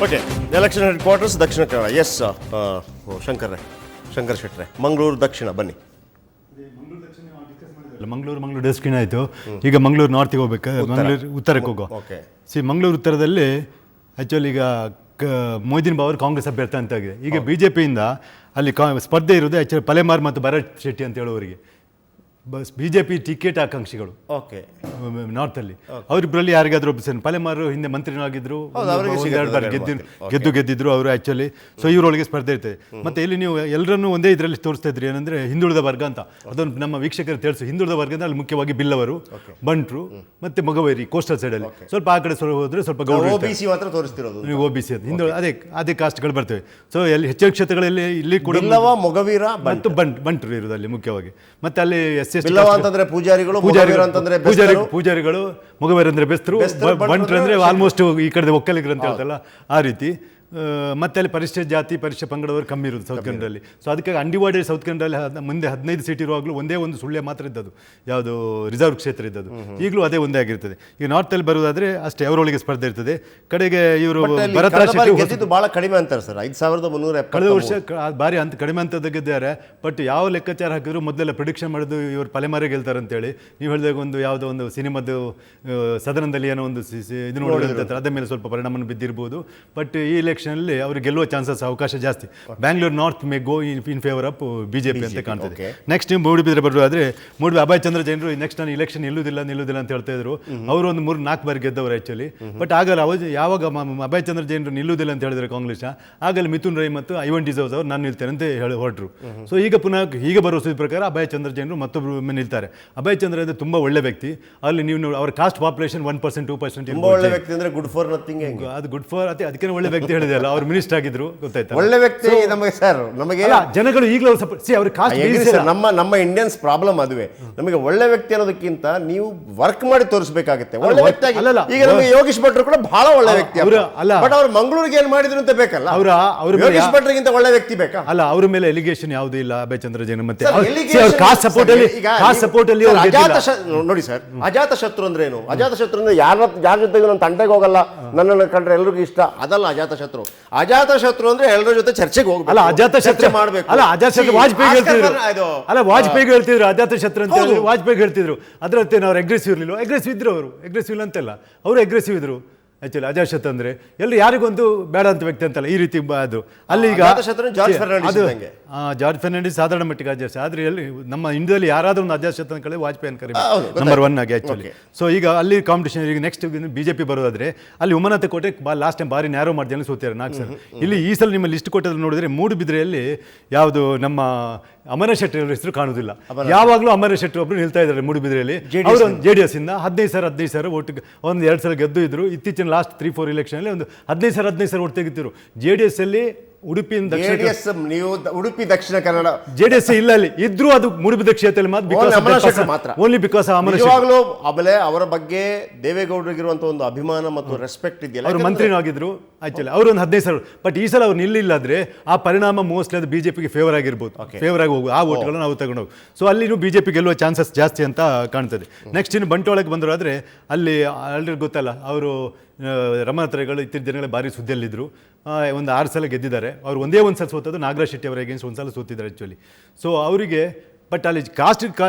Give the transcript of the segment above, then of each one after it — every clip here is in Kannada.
Okay, election head quarters Dakshina Kannada. S Shankar ಶೆಟ್ರೆ, Mangaluru ದಕ್ಷಿಣ ಬನ್ನಿ. ಮಂಗಳೂರು ದಕ್ಷಿಣ ಆಯಿತು. ಈಗ ಮಂಗಳೂರು ನಾರ್ತಿಗೆ ಹೋಗ್ಬೇಕು, ಮಂಗಳೂರು ಉತ್ತರಕ್ಕೆ ಹೋಗೋ. ಮಂಗಳೂರು ಉತ್ತರದಲ್ಲಿ ಆ್ಯಕ್ಚುಲಿ ಈಗ ಮೊಯ್ದೀನ್ ಬಾವರ್ ಕಾಂಗ್ರೆಸ್ ಅಭ್ಯರ್ಥಿ ಅಂತ ಆಗಿದೆ. ಈಗ ಬಿ ಜೆ ಪಿಯಿಂದ ಅಲ್ಲಿ ಸ್ಪರ್ಧೆ ಇರೋದು ಆ್ಯಕ್ಚುಲಿ ಪಲೆಮಾರ್ ಮತ್ತು ಭರತ್ ಶೆಟ್ಟಿ ಅಂತ ಹೇಳೋರಿಗೆ ಬಿ ಜೆ ಪಿ ಟಿಕೆಟ್ ಆಕಾಂಕ್ಷಿಗಳು. ಓಕೆ, ನಾರ್ತಲ್ಲಿ ಅವರಿಬ್ಬರಲ್ಲಿ ಯಾರಿಗಾದ್ರೂ ಒಬ್ಬ ಪಲೆಮಾರು ಹಿಂದೆ ಮಂತ್ರಿನಾಗಿದ್ರು, ಗೆದ್ದಿದ್ರು ಅವರು ಆ್ಯಕ್ಚುಲಿ. ಸೊ ಇವರೊಳಗೆ ಸ್ಪರ್ಧೆ ಇರ್ತದೆ. ಮತ್ತು ಇಲ್ಲಿ ನೀವು ಎಲ್ಲರನ್ನೂ ಒಂದೇ ಇದರಲ್ಲಿ ತೋರಿಸ್ತಾ ಇದ್ರಿ ಏನಂದರೆ ಹಿಂದುಳಿದ ವರ್ಗ ಅಂತ. ಅದೊಂದು ನಮ್ಮ ವೀಕ್ಷಕರು ತಿಳಿಸು. ಹಿಂದುಳಿದ ವರ್ಗ ಅಂದರೆ ಅಲ್ಲಿ ಮುಖ್ಯವಾಗಿ ಬಿಲ್ಲವರು, ಬಂಟ್ರು ಮತ್ತು ಮೊಗವೇರಿ ಕೋಸ್ಟಲ್ ಸೈಡಲ್ಲಿ. ಸ್ವಲ್ಪ ಆ ಕಡೆ ಹೋದರೆ ಸ್ವಲ್ಪ ಗೌಡ ನೀವು ಒ ಬಿ ಸಿ ಅಂತ ಹಿಂದುಳಿದ ಅದೇ ಕಾಸ್ಟ್ಗಳು ಬರ್ತವೆ. ಸೊ ಎಲ್ಲಿ ಹೆಚ್ಚಿನ ಕ್ಷೇತ್ರಗಳಲ್ಲಿ ಇಲ್ಲಿ ಕೂಡ ಮೊಗವೀರ ಮತ್ತು ಬಂಟ್ರು ಇರೋದಲ್ಲಿ ಮುಖ್ಯವಾಗಿ. ಮತ್ತು ಅಲ್ಲಿ ಪೂಜಾರಿಗಳು, ಮೊಗವೇರ್ ಅಂದ್ರೆ ಬೆಸ್ತರು, ಬಂಟ್ರು ಅಂದ್ರೆ ಆಲ್ಮೋಸ್ಟ್ ಈ ಕಡೆ ಒಕ್ಕಲಿಗರು ಅಂತ ಹೇಳ್ತಲ್ಲ ಆ ರೀತಿ. ಮತ್ತೆ ಅಲ್ಲಿ ಪರಿಶಿಷ್ಟ ಜಾತಿ ಪರಿಶಿಷ್ಟ ಪಂಗಡವರು ಕಮ್ಮಿ ಇರೋದು ಸೌತ್ ಕನ್ನಡದಲ್ಲಿ. ಸೊ ಅದಕ್ಕೆ ಅಂಡಿವಾಡೆಡ್ ಸೌತ್ ಕನ್ನಡದಲ್ಲಿ ಮುಂದೆ 15 ಸೀಟ್ ಇರುವಾಗಲೂ ಒಂದೇ ಒಂದು ಸುಳ್ಯ ಮಾತ್ರ ಇದ್ದದ್ದು, ಯಾವುದು ರಿಸರ್ವ್ ಕ್ಷೇತ್ರ ಇದ್ದದ್ದು. ಈಗಲೂ ಅದೇ ಒಂದೇ ಆಗಿರ್ತದೆ. ಈಗ ನಾರ್ತಲ್ಲಿ ಬರುವುದಾದ್ರೆ ಅಷ್ಟೇ, ಅವರೊಳಗೆ ಸ್ಪರ್ಧೆ ಇರ್ತದೆ. ಕಡೆಗೆ ಇವರು ಬಹಳ ಕಡಿಮೆ ಅಂತಾರೆ ಸರ್, 5300. ಕಳೆದ ವರ್ಷ ಭಾರಿ ಅಂತ ಕಡಿಮೆ ಅಂತ ಗೆದ್ದಾರೆ. ಬಟ್ ಯಾವ ಲೆಕ್ಕಾಚಾರ ಹಾಕಿದ್ರು ಮೊದಲೆಲ್ಲ ಪ್ರಿಡಿಕ್ಷನ್ ಮಾಡೋದು ಇವರು ಪಲೆಮಾರೇ ಗೆಲ್ತಾರೆ ಅಂತೇಳಿ. ನೀವು ಹೇಳಿದಾಗ ಒಂದು ಯಾವುದೋ ಒಂದು ಸಿನಿಮಾದ್ದು ಸದನದಲ್ಲಿ ಏನೋ ಒಂದು ಇದು ನೋಡಿದ್ರೆ ಅದ್ರ ಮೇಲೆ ಸ್ವಲ್ಪ ಪರಿಣಾಮ ಬಿದ್ದಿರ್ಬೋದು. ಬಟ್ ಈ ಎಲೆಕ್ಷನಲ್ಲಿ ಅವರು ಗೆಲ್ಲುವ ಚಾನ್ಸಸ್ ಅವಕಾಶ ಜಾಸ್ತಿ. Bangalore north May go in favour of BJP ಅಂತ ಕಾಣ್ತದೆ. ನೆಕ್ಸ್ಟ್ ನೀವು ಮೂಡುಬಿದ್ರೆ ಬರೋದಾದ್ರೆ ಮೂಡುಬಿ ಅಭಯ್ ಚಂದ್ರ ಜೈನರು ನೆಕ್ಸ್ಟ್ ನಾನು ಇಲೆಕ್ಷನ್ ನಿಲ್ಲುವುದಿಲ್ಲ ಅಂತ ಹೇಳ್ತಾ ಇದ್ರು. ಅವರು ಒಂದು 3-4 ಬಾರಿ ಗೆದ್ದವರು ಆ್ಯಕ್ಚುಲಿ. ಬಟ್ ಆಗಲ್ಲ ಯಾವಾಗ ಅಭಯ್ ಚಂದ್ರ ಜೈನರು ನಿಲ್ಲುವುದಿಲ್ಲ ಅಂತ ಹೇಳಿದ್ರೆ ಕಾಂಗ್ರೆಸ್, ಆಗಲ್ಲ ಮಿಥುನ್ ರೈ ಮತ್ತು ಐವನ್ ಡಿಸೋಸ್ ಅವರು ನಾನು ನಿಲ್ತೇನೆ ಅಂತ ಹೇಳಿ ಹೊರಟರು. ಸೊ ಈಗ ಪುನಃ ಈಗ ಬರೋ ಸುದ್ದಿ ಪ್ರಕಾರ ಅಭಯ್ ಚಂದ್ರ ಜೈನರು ಮತ್ತೊಬ್ಬರು ನಿಲ್ತಾರೆ. ಅಭಯ್ ಚಂದ್ರ ಅಂದ್ರೆ ತುಂಬಾ ಒಳ್ಳೆ ವ್ಯಕ್ತಿ. ಅಲ್ಲಿ ನೀವು ಅವರ ಕಾಸ್ಟ್ ಪಾಪ್ಯುಲೇಷನ್ 1% 2% ಒಳ್ಳೆ ವ್ಯಕ್ತಿ ಅಂದ್ರೆ ಗುಡ್ ಫಾರ್ ನಥಿಂಗ್. ಅದು ಗುಡ್ ಫಾರ್ ಅದಕ್ಕೆ ಒಳ್ಳೆ ವ್ಯಕ್ತಿ ಹೇಳಿದೆ ಅಲ್ಲ, ಅವ್ರು ಮಿನಿಸ್ಟರ್ ಆಗಿದ್ರು ಗೊತ್ತಾಯ್ತು. ಒಳ್ಳೆ ವ್ಯಕ್ತಿ ನಮಗೆ ಸರ್, ನಮಗೆ ಜನಗಳು ಈಗಲೂ ಅವ್ರ ಕಾಸ್ಟ್ ನಮ್ಮ ಇಂಡಿಯನ್ಸ್ ಪ್ರಾಬ್ಲಮ್ ಅದುವೇ. ನಮಗೆ ಒಳ್ಳೆ ವ್ಯಕ್ತಿ ಅನ್ನೋದಕ್ಕಿಂತ ನೀವು ವರ್ಕ್ ಮಾಡಿ ತೋರಿಸಬೇಕಾಗುತ್ತೆ. ಒಳ್ಳೆ ವ್ಯಕ್ತಿ ಈಗ ನಮಗೆ ಯೋಗೀಶ್ ಭಟ್ರು ಕೂಡ ಬಹಳ ಒಳ್ಳೆ ವ್ಯಕ್ತಿ ಅಲ್ಲ, ಬಟ್ ಅವ್ರು ಮಂಗಳೂರಿಗೆ ಏನ್ ಮಾಡಿದ್ರು ಅಂತ ಬೇಕಲ್ಲ. ಯೋಗೀಶ್ ಭಟ್ರಿಗಿಂತ ಒಳ್ಳೆ ವ್ಯಕ್ತಿ ಬೇಕಾ? ಅಲ್ಲ, ಅವ್ರ ಮೇಲೆ ಎಲಿಗೇಷನ್ ಯಾವುದೂ ಇಲ್ಲ ಅಭಯ್ ಚಂದ್ರ ಜೈನ್. ಮತ್ತೆ ಕಾಸ್ಟ್ ಸಪೋರ್ಟ್ ಅಲ್ಲಿ ನೋಡಿ ಸರ್, ಅಜಾತ ಶತ್ರು ಅಂದ್ರೆ ಏನು? ಅಜಾತ ಶತ್ರು ಅಂದ್ರೆ ಯಾರ ಜೊತೆಗೂ ನನ್ನ ತಂಟೆಗೆ ಹೋಗಲ್ಲ, ನನ್ನನ್ನು ಕಂಡ್ರೆ ಎಲ್ರಿಗೂ ಇಷ್ಟ, ಅದಲ್ಲ ಅಜಾತ ಶತ್ರು. ಅಜಾತ ಶತ್ರು ಅಂದ್ರೆ ಎಲ್ಲರ ಜೊತೆ ಚರ್ಚೆಗೆ ಹೋಗ್ಬೇಕು. ಅಲ್ಲ, ಅಜಾತ ಶತ್ರು ಮಾಡಬೇಕು. ಅಲ್ಲ, ಅಜಾತ ಶತ್ರು ವಾಜಪೇಯಿ ಹೇಳ್ತಿದ್ರು. ಅಲ್ಲ, ವಾಜಪೇಯಿ ಹೇಳ್ತಿದ್ರು ಅಜಾತ ಶತ್ರು ಅಂತ ಹೇಳಿ. ವಾಜಪೇಯಿ ಹೇಳ್ತಿದ್ರು ಅದ್ರತ್ತೆ ಅವ್ರು ಅಗ್ರೆಸಿವ್ ಇರಲಿಲ್ಲ. ಅಗ್ರೆಸಿವ್ ಇದ್ರು ಅವರು, ಅಗ್ರೆಸಿವ್ ಇಲ್ಲ ಅಂತೆಲ್ಲ, ಅವರು ಅಗ್ರೆಸಿವ್ ಇದ್ರು. ಆಕ್ಚುಲಿ ಅಜಾಶತ್ ಅಂದ್ರೆ ಎಲ್ಲರೂ ಯಾರಿಗೊಂದು ಬೇಡ ಅಂತ ವ್ಯಕ್ತಿ ಅಂತಲ್ಲ, ಈ ರೀತಿ ಅದು. ಅಲ್ಲಿ ಈಗ ಜಾರ್ಜ್ ಫರ್ನಾಂಡಿಸ್ ಸಾಧಾರಣ ಮಟ್ಟಿಗೆ ಅಜಾಶತ್, ಆದ್ರೆ ಎಲ್ಲಿ ನಮ್ಮ ಇಂಡಿಯಾದಲ್ಲಿ ಯಾರಾದ್ರೂ ಒಂದು ಅಜಾಶತ್ ಅಂತ ಕಡೆ ವಾಜಪೇಯಿ ಅಂತ ಕರೀಬೇಕು ನಂಬರ್ 1 ಆಗಿ ಆಕ್ಚುಲಿ. ಸೊ ಈಗ ಅಲ್ಲಿ ಕಾಂಪಿಟೇಷನ್. ಈಗ ನೆಕ್ಸ್ಟ್ ಬಿಜೆಪಿ ಬರೋದಾದ್ರೆ ಅಲ್ಲಿ ಉಮನಾಥ ಕೋಟೆ ಲಾಸ್ಟ್ ಟೈಮ್ ಬಾರಿ ನ್ಯಾರೋ ಮಾರ್ಜಿನ್ ಸೋತಿದ್ದಾರೆ 4 ಸಲ. ಇಲ್ಲಿ ಈ ಸಲ ನಿಮ್ಮ ಲಿಸ್ಟ್ ಕೊಟ್ಟದ್ರೆ ನೋಡಿದ್ರೆ ಮೂಡುಬಿದ್ರೆಯಲ್ಲಿ ಯಾವುದು ನಮ್ಮ ಅಮರ ಶೆಟ್ಟಿ ಅವರ ಹೆಸರು ಕಾಣುವುದಿಲ್ಲ. ಯಾವಾಗಲೂ ಅಮರ ಶೆಟ್ಟಿ ಒಬ್ರು ನಿಲ್ತಾ ಇದ್ದಾರೆ ಮೂಡುಬಿದ್ರೆಯಲ್ಲಿ. ಅವರು JDS ಇಂದ 15 ಸಾವಿರ ಓಟ್, ಒಂದು 2 ಸಲ ಗೆದ್ದು ಇದ್ರು. ಇತ್ತೀಚಿನ ಲಾಸ್ಟ್ 3-4 ಇಲೆಕ್ಷನ್ ಅಲ್ಲಿ ಒಂದು 15 ಸಾವಿರ ಓಟ್ ತೆಗಿತಿದ್ರು. JDS ಅಲ್ಲಿ ಉಡುಪಿ ದಕ್ಷಿಣ ಕನ್ನಡ JDS ಇಲ್ಲ, ಅಲ್ಲಿ ಇದ್ರು ಅದು ಮೂಡುಬಿದ್ರೆ ಕ್ಷೇತ್ರದಲ್ಲಿ ಮಾತ್ರ. ಓನ್ಲಿ ಬಿಕಾಸ್ ಆಮೇಲೆ ಅವರ ಬಗ್ಗೆ ದೇವೇಗೌಡರಿಗಿರುವಂತಹ ಒಂದು ಅಭಿಮಾನ ಮತ್ತು ರೆಸ್ಪೆಕ್ಟ್ ಇದೆಯಲ್ಲ. ಅವರು ಮಂತ್ರಿನೂ ಆಗಿದ್ರು ಆಕ್ಚುಲಿ, ಅವರು ಒಂದು 15 ಸಾವಿರ. ಬಟ್ ಈ ಸಲ ಅವ್ರು ನಿಲ್ಲಿಲ್ಲ ಆದ್ರೆ ಆ ಪರಿಣಾಮ ಮೋಸ್ಟ್ಲಿ ಅದು ಬಿಜೆಪಿಗೆ ಫೇವರ್ ಆಗಿರ್ಬೋದು, ಫೇವರ್ ಆಗಿ ಹೋಗುವ ಆ ಓಟ್ಗಳನ್ನು ನಾವು ತಗೊಂಡೋಗಿ. ಸೊ ಅಲ್ಲಿ ಬಿಜೆಪಿ ಗೆಲ್ಲುವ ಚಾನ್ಸಸ್ ಜಾಸ್ತಿ ಅಂತ ಕಾಣ್ತದೆ. ನೆಕ್ಸ್ಟ್ ಇನ್ನು ಬಂಟ್ವಾಳಕ್ಕೆ ಬಂದರಾದ್ರೆ ಅಲ್ಲಿ ಆಲ್ರೆಡಿ ಗೊತ್ತಲ್ಲ, ಅವರು ರಮಣತ್ರಯಗಳು ಇತ್ತೀಚಿನ ದಿನಗಳ ಭಾರಿ ಸುದ್ದಿಯಲ್ಲಿದ್ದರು. ಒಂದು 6 ಸಲ ಗೆದ್ದಿದ್ದಾರೆ. ಅವರು ಒಂದೇ ಒಂದು ಸಲ ಸೋತದ್ದು ನಾಗರಾಜ್ ಶೆಟ್ಟಿ ಅವರ ಅಗೇನ್ಸ್ಟ್ ಒಂದು ಸಲ ಸೋತಿದ್ದಾರೆ ಆ್ಯಕ್ಚುಲಿ. ಸೊ ಅವರಿಗೆ ಬಟ್ ಅಲ್ಲಿ ಕಾಸ್ಟ್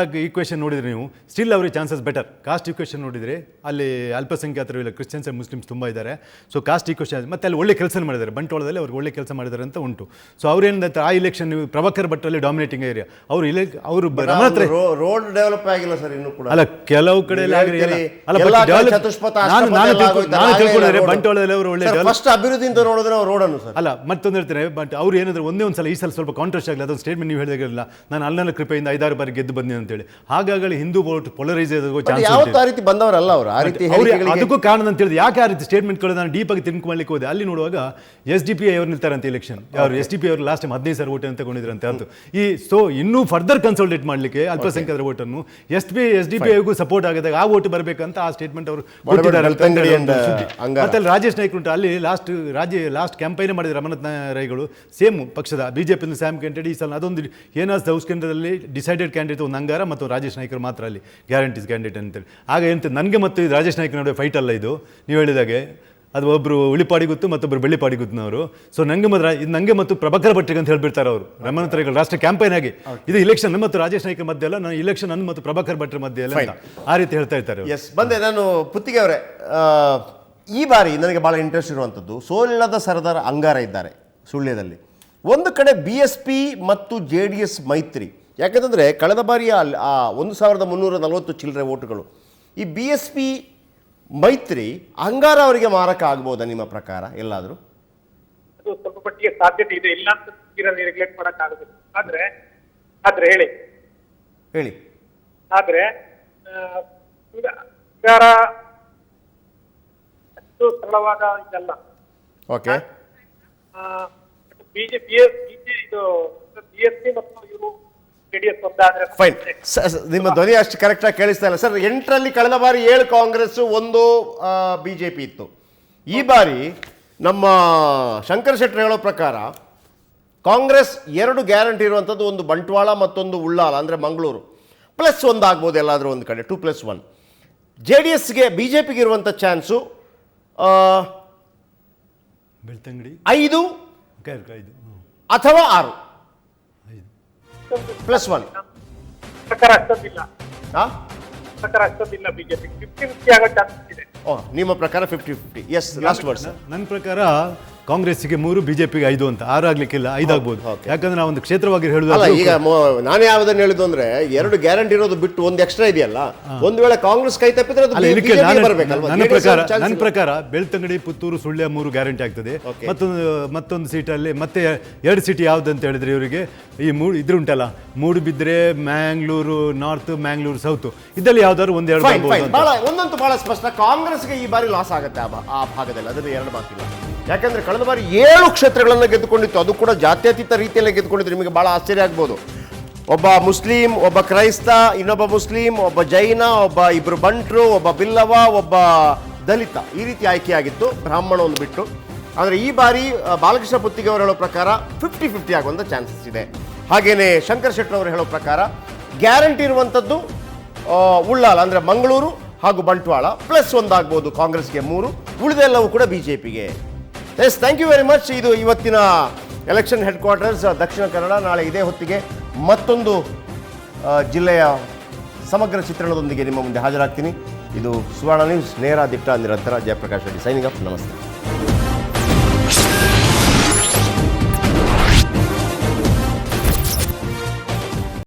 ಈಕ್ವೇಷನ್ ನೋಡಿದರೆ ನೀವು ಸ್ಟಿಲ್ ಅವರಿಗೆ ಚಾನ್ಸಸ್ ಬೆಟರ್. ಕಾಸ್ಟ್ ಈಕ್ವೇಷನ್ ನೋಡಿದರೆ ಅಲ್ಲಿ ಅಲ್ಪಸಂಖ್ಯಾತರು ಇಲ್ಲ, ಕ್ರಿಶ್ಚಿಯನ್ಸ್ ಆ್ಯಂಡ್ ಮುಸ್ಲಿಮ್ಸ್ ತುಂಬ ಇದ್ದಾರೆ. ಸೊ ಕಾಸ್ಟ್ ಈಕ್ವೇಷನ್ ಮತ್ತು ಅಲ್ಲಿ ಒಳ್ಳೆ ಕೆಲಸ ಮಾಡಿದ್ದಾರೆ. ಬಂಟ್ವಾಳದಲ್ಲಿ ಅವ್ರಿಗೆ ಒಳ್ಳೆ ಕೆಲಸ ಮಾಡಿದ್ದಾರೆ ಅಂತ ಉಂಟು. ಸೊ ಅವ್ರೇನಂತ ಆ ಇಲೆಕ್ಷನ್ ಪ್ರಭಾಕರ್ ಭಟ್ ಅಲ್ಲಿ ಡಾಮಿನೇಟಿಂಗ್ ಏರಿಯಾ. ಅವರು ರೋಡ್ ಡೆವಲಪ್ ಆಗಿಲ್ಲ ಸರ್ ಇನ್ನೂ ಕೂಡ. ಅಲ್ಲ, ಕೆಲವು ಕಡೆ ಬಂಟ್ವಾಳದಲ್ಲಿ ಅವರು ಒಳ್ಳೆ ಅಭಿವೃದ್ಧಿ ಅಂತ ನೋಡಿದ್ರೆ ರೋಡನ್ನು ಅಲ್ಲ ಮತ್ತೊಂದು ಹೇಳ್ತಾರೆ. ಬಟ್ ಅವ್ರು ಏನಾದ್ರೆ ಒಂದೇ ಒಂದು ಸಲ ಈ ಸಲ ಸ್ವಲ್ಪ ಕಾಂಟ್ರಾಸ್ಟ್ ಆಗಲಿ. ಅದೊಂದು ಸ್ಟೇಟ್ಮೆಂಟ್ ನೀವು ಹೇಳಿದಾಗಲಿಲ್ಲ, ನಾನು ಅಲ್ಲನ ಕೃಪೆಯಿಂದ 5-6 ಬಾರಿ ಗೆದ್ದು ಬಂದೆ ಅಂತೇಳಿ. ಹಾಗಾಗಿ ಹಿಂದೂ ವೋಟ್ ಪೊಲರೈಸ್ ಆಗೋ ಚಾನ್ಸ್ ಬಂದವರಲ್ಲ ಅವರು. ಅದಕ್ಕೂ ಕಾರಣ ಅಂತ ಹೇಳಿದ್ರೆ ಯಾಕೆ ಆ ರೀತಿ ಸ್ಟೇಟ್ಮೆಂಟ್ಗಳು ನಾನು ಡೀಪ್ ಆಗಿ ತಿಳ್ಕೊಂಡು ಮಾಡ್ಲಿಕ್ಕೆ ಹೋದೆ. ಅಲ್ಲಿ ನೋಡುವಾಗ SDP ಅವರು ನಿಲ್ತಾರಂತೆ ಎಲೆಕ್ಷನ್. ಅವರು SDP ಅವರು ಲಾಸ್ಟ್ ಟೈಮ್ 15 ಸಾವಿರ ಓಟ್ ಅಂತ ತಗೊಂಡಿದ್ರಂತೆ. ಅದು ಈ ಸೊ ಇನ್ನೂ ಫರ್ದರ್ ಕನ್ಸಲ್ಟೇಟ್ ಮಾಡಲಿಕ್ಕೆ ಅಲ್ಪಸಂಖ್ಯಾತರ ಓಟನ್ನು SDP ಗೂ ಸಪೋರ್ಟ್ ಆಗಿದಾಗ ಆ ಓಟ್ ಬರಬೇಕಂತ ಆ ಸ್ಟೇಟ್ಮೆಂಟ್ ಅವರು ಕೊಟ್ಟಿದ್ದಾರೆ. ಮತ್ತೆ ಅಲ್ಲಿ ರಾಜೇಶ್ ನಾಯ್ಕ ಉಂಟು, ಅಲ್ಲಿ ಲಾಸ್ಟ್ ಕ್ಯಾಂಪೈನ್ ಮಾಡಿದ ರಮನಾಥ್ ರೈಗಳು ಸೇಮ್ ಪಕ್ಷದ ಬಿಜೆಪಿ ಸ್ಯಾಮ್ ಕ್ಯಾಂಡಿಡೇಟ್. ಈ ಸಲ ಅದೊಂದು ಏನಾದ್ರು ಹೌಸ್ ಕೇಂದ್ರದಲ್ಲಿ ಡಿಸೈಡೆಡ್ ಕ್ಯಾಂಡಿಡೇಟ್ ಒಂದು ಅಂಗಾರ ಮತ್ತು ರಾಜೇಶ್ ನಾಯ್ಕರು ಮಾತ್ರ ಅಲ್ಲಿ ಗ್ಯಾರಂಟೀಸ್ ಕ್ಯಾಂಡಿಡೇಟ್ ಅಂತೇಳಿ. ಆಗ ಎಂತ ನನಗೆ ಮತ್ತು ರಾಜೇಶ್ ನಾಯ್ಕ ನಡುವೆ ಫೈಟ್ ಅಲ್ಲ ಇದು. ನೀವು ಹೇಳಿದಾಗೆ ಅದು ಒಬ್ಬರು ಉಳಿಪಾಡಿ ಗುತ್ತು ಮತ್ತೊಬ್ಬರು ಬೆಳ್ಳಿಪಾಡಿ ಗುತ್ತಿನವರು. ಸೊ ನಂಗೆ ಮಾತ್ರ ಇದು ನಂಗೆ ಮತ್ತು ಪ್ರಭಾಕರ್ ಭಟ್ರಿಗೆ ಅಂತ ಹೇಳ್ಬಿಡ್ತಾರೆ ಅವರು ರಮಣೋತ್ತರಗಳು ರಾಷ್ಟ್ರ ಕ್ಯಾಂಪೈನ್ ಆಗಿ. ಇದು ಇಲೆಕ್ಷನ್ ಮತ್ತು ರಾಜೇಶ್ ನಾಯ್ಕ ಮಧ್ಯೆ ಅಲ್ಲ, ನಾನು ಇಲೆಕ್ಷನ್ ನನ್ನ ಮತ್ತು ಪ್ರಭಾಕರ್ ಭಟ್ರ ಮಧ್ಯೆ ಅಲ್ಲ ಅಂತ ಆ ರೀತಿ ಹೇಳ್ತಾ ಇರ್ತಾರೆ. ಎಸ್ ಬಂದೆ ನಾನು ಪುತ್ತಿಗೆ ಅವರೇ. ಈ ಬಾರಿ ನನಗೆ ಭಾಳ ಇಂಟ್ರೆಸ್ಟ್ ಇರುವಂಥದ್ದು, ಸೋಲಿಲ್ಲದ ಸರದಾರ ಅಂಗಾರ ಇದ್ದಾರೆ ಸುಳ್ಯದಲ್ಲಿ. ಒಂದು ಕಡೆ BSP ಮತ್ತು JDS ಮೈತ್ರಿ. ಯಾಕಂತಂದರೆ ಕಳೆದ ಬಾರಿಯ 1340 ಚಿಲ್ಲರೆ ಓಟುಗಳು ಈ BSP ಮೈತ್ರಿ ಅಂಗಾರ ಅವರಿಗೆ ಮಾರಕ ಆಗ್ಬೋದಾ ನಿಮ್ಮ ಪ್ರಕಾರ ಎಲ್ಲಾದರೂ? ಅದು ಸ್ವಲ್ಪ ಮಟ್ಟಿಗೆ ಸಾಧ್ಯತೆ ಇದೆ, ಇಲ್ಲ ಅಂತ ರೆಗ್ಯುಲೇಟ್ ಮಾಡಕ್ ಆಗುತ್ತೆ. ಆದ್ರೆ ಹೇಳಿ ಆದ್ರೆ ಅಂಗಾರ ಅಷ್ಟು ಸರಳವಾದ ಇದಲ್ಲ. ಓಕೆ, ಇದು BSP ಮತ್ತು ಇವರು JDS ಒಂದಾದ್ರೆ ಫೈನ್. ನಿಮ್ಮ ಧ್ವನಿ ಅಷ್ಟು ಕರೆಕ್ಟಾಗಿ ಕೇಳಿಸ್ತಾ ಇಲ್ಲ ಸರ್. 8ರಲ್ಲಿ ಕಳೆದ ಬಾರಿ 7 ಕಾಂಗ್ರೆಸ್ 1 BJP ಇತ್ತು. ಈ ಬಾರಿ ನಮ್ಮ ಶಂಕರ್ ಶೆಟ್ಟರ್ ಹೇಳೋ ಪ್ರಕಾರ ಕಾಂಗ್ರೆಸ್ 2 ಗ್ಯಾರಂಟಿ ಇರುವಂಥದ್ದು, ಒಂದು ಬಂಟ್ವಾಳ ಮತ್ತೊಂದು ಉಳ್ಳಾಲ ಅಂದರೆ ಮಂಗಳೂರು, +1 ಆಗ್ಬೋದು ಎಲ್ಲಾದರೂ ಒಂದು ಕಡೆ, 2+1. JDSಗೆ BJPಗೆ ಇರುವಂಥ ಚಾನ್ಸು ಬೆಳ್ತಂಗಡಿ 5 ಅಥವಾ 6 +1. ಪ್ರಕಾರ ಅಷ್ಟೊಂದಿಲ್ಲ, BJP 50-50 ಆಗೋ ಚಾನ್ಸಸ್ ಇದೆ. ನಿಮ್ಮ ಪ್ರಕಾರ 50-50. Yes, last word sir. ನನ್ನ ಪ್ರಕಾರ ಕಾಂಗ್ರೆಸ್ಸಿಗೆ 3, BJPಗೆ 5 ಅಂತ. 6 ಆಗ್ಲಿಕ್ಕಿಲ್ಲ, 5 ಆಗ್ಬೋದು. ಯಾಕಂದ್ರೆ ನಾವು ಒಂದು ಕ್ಷೇತ್ರವಾಗಿ ಹೇಳುದು, ಈಗ ನಾನು ಯಾವ್ದನ್ನ ಹೇಳಿದ್ದು ಅಂದ್ರೆ 2 ಗ್ಯಾರಂಟಿ ಇರೋದು ಬಿಟ್ಟು ಒಂದು ಎಕ್ಸ್ಟ್ರಾ ಇದೆಯಲ್ಲ, ಒಂದು ವೇಳೆ ಕಾಂಗ್ರೆಸ್ ಕೈ ತಪ್ಪಿದ್ರೆ ಅದು ಬರಬೇಕಲ್ವಾ? ನನ್ನ ಪ್ರಕಾರ ಬೆಳ್ತಂಗಡಿ, ಪುತ್ತೂರು, ಸುಳ್ಯ 3 ಗ್ಯಾರಂಟಿ ಆಗ್ತದೆ. ಮತ್ತೊಂದು ಸೀಟಲ್ಲಿ ಮತ್ತೆ 2 ಸೀಟ್ ಯಾವ್ದು ಅಂತ ಹೇಳಿದ್ರೆ ಇವರಿಗೆ ಈ ಇದ್ರುಂಟಲ್ಲ, ಮೂಡುಬಿದ್ರೆ, ಮ್ಯಾಂಗ್ಳೂರು ನಾರ್ತ್, ಮ್ಯಾಂಗ್ಳೂರು ಸೌತ್, ಇದರಲ್ಲಿ ಯಾವ್ದಾದ್ರು ಒಂದೆರಡು ಒಂದಂತೂ ಬಹಳ ಸ್ಪಷ್ಟ, ಕಾಂಗ್ರೆಸ್ಗೆ ಈ ಬಾರಿ ಲಾಸ್ ಆಗುತ್ತೆ ಆ ಭಾಗದಲ್ಲಿ, ಅದರಲ್ಲಿ 2 ಮಾತಿಲ್ಲ. ಯಾಕಂದ್ರೆ ಕಳೆದ ಬಾರಿ 7 ಕ್ಷೇತ್ರಗಳನ್ನು ಗೆದ್ದುಕೊಂಡಿತ್ತು, ಅದು ಕೂಡ ಜಾತ್ಯತೀತ ರೀತಿಯಲ್ಲಿ ಗೆದ್ದುಕೊಂಡಿತ್ತು. ನಿಮಗೆ ಬಹಳ ಆಶ್ಚರ್ಯ ಆಗ್ಬೋದು, ಒಬ್ಬ ಮುಸ್ಲಿಂ, ಒಬ್ಬ ಕ್ರೈಸ್ತ, ಇನ್ನೊಬ್ಬ ಮುಸ್ಲಿಂ, ಒಬ್ಬ ಜೈನ, ಇಬ್ಬರು ಬಂಟ್ರು, ಒಬ್ಬ ಬಿಲ್ಲವ, ಒಬ್ಬ ದಲಿತ, ಈ ರೀತಿ ಆಯ್ಕೆಯಾಗಿತ್ತು, ಬ್ರಾಹ್ಮಣ ಒಂದು ಬಿಟ್ಟು. ಆದರೆ ಈ ಬಾರಿ ಬಾಲಕೃಷ್ಣ ಪುತ್ತಿಗೆ ಅವರು ಹೇಳೋ ಪ್ರಕಾರ 50-50 ಆಗುವಂಥ ಚಾನ್ಸಸ್ ಇದೆ. ಹಾಗೇನೆ ಶಂಕರ್ ಶೆಟ್ಟರ್ ಅವರು ಹೇಳೋ ಪ್ರಕಾರ ಗ್ಯಾರಂಟಿ ಇರುವಂಥದ್ದು ಉಳ್ಳಾಲ ಅಂದರೆ ಮಂಗಳೂರು ಹಾಗೂ ಬಂಟ್ವಾಳ, +1 ಆಗ್ಬೋದು ಕಾಂಗ್ರೆಸ್ಗೆ 3, ಉಳಿದೆಲ್ಲವೂ ಕೂಡ BJPಗೆ. Yes, thank you very much. ಇದು ಇವತ್ತಿನ election head quarters Dakshina Kannada. ನಾಳೆ ಇದೇ ಹೊತ್ತಿಗೆ ಮತ್ತೊಂದು ಜಿಲ್ಲೆಯ ಸಮಗ್ರ ಚಿತ್ರಣದೊಂದಿಗೆ ನಿಮ್ಮ ಮುಂದೆ ಹಾಜರಾಗ್ತೀನಿ. ಇದು ಸುವರ್ಣ ನ್ಯೂಸ್, ನೇರ ದಿಟ್ಟ ನಿರಂತರ. Jayaprakash Reddy signing off. ನಮಸ್ತೆ.